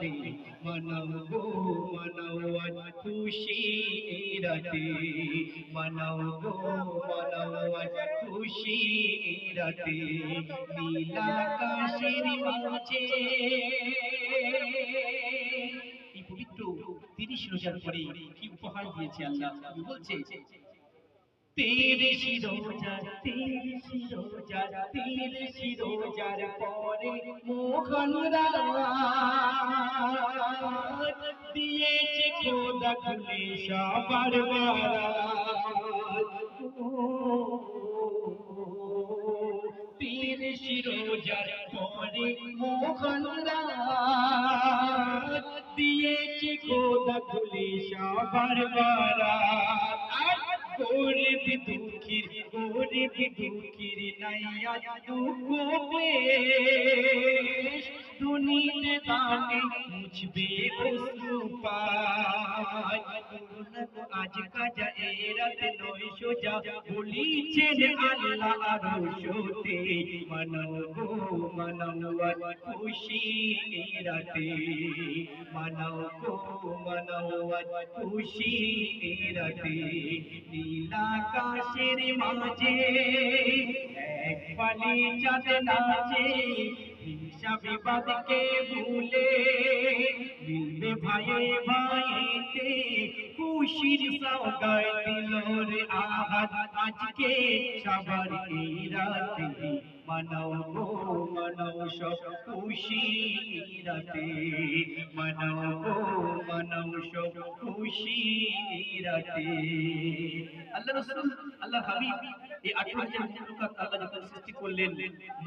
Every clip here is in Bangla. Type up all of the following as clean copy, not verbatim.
রাতে মানাও গো মানাও আজ খুশি রাতে মানাও গো মানাও আজ খুশি রাতে নীলাকাশের মাঝে এই পবিত্র 30 রোজার পরে কি উপহার দিয়েছে আল্লাহ বলছে তেরে শিরোজার পরে মোহন রাত দিয়েছে খোদা খুলে সবার বারাত তেরে শিরোজার পরে মোহন রাত দিয়েছে খোদা খুলে সবার বারাত গরিব দুঃখীর নাইয়া দুঃখ পেশ দুনিতে দানে মুছবে অশ্রু পায় আজ কাজা এ রাত নয় সোজা বলিছেন আল্লাহ আরশতে মানাও গো মানাও আজ খুশি রাতে মানাও গো মানাও আজ খুশি রাতে নীলাকাশের মাঝে এক পালি চাঁদ নাচে হিংসা বিবাদকে ভুলে মিলবে ভাইয়ে ভাইতে খুশির সওগায় দিল রে আহাদ আজকে সবার এই রাতে মানাও গো মানাও সব খুশি রাতে মানাও গো মানাও সব খুশি রাতে আল্লাহ রাসূল আল্লাহ হাবিব এই 18,000 মখলুকাত আল্লাহ যখন সৃষ্টি করলেন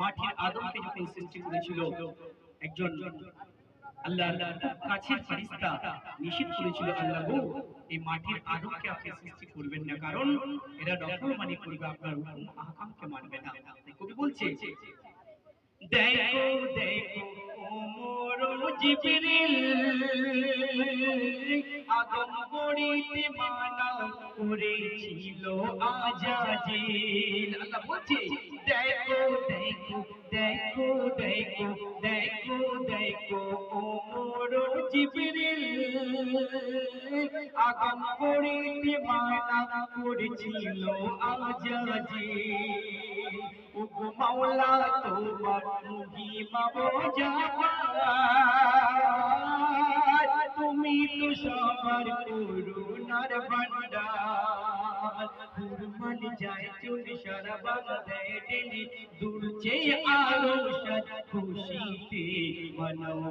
মাটির আদমকে যখন সৃষ্টি করেছিল একজন আল্লাহর কাছের ফেরেশতা নিষেধ করেছিল আল্লাহ গো এই মাটির আদমকে আপনি সৃষ্টি করবেন না কারণ এরা নফরমানি করবে আপনার হুকুম আহকামকে মানবে না কবি বলছে দেখো দেখো ওমর জিবরিল আদম গড়িতে মানা করেছিল আজাজিল আল্লাহ বলছে দেখো দেখো দেখো দেখো দেখো দেখো ওমর জিবরিল আদম গড়িতে মানা করেছিল আজাজিল ওগো মাওলা তোমার মহিমা বোঝাবার তুমি তো সবার করুণার ভান্ডার কুরবান যায় চুল সারা বাংলায় ডেলি দুলছে আরো সাজ খুশিতে মানাও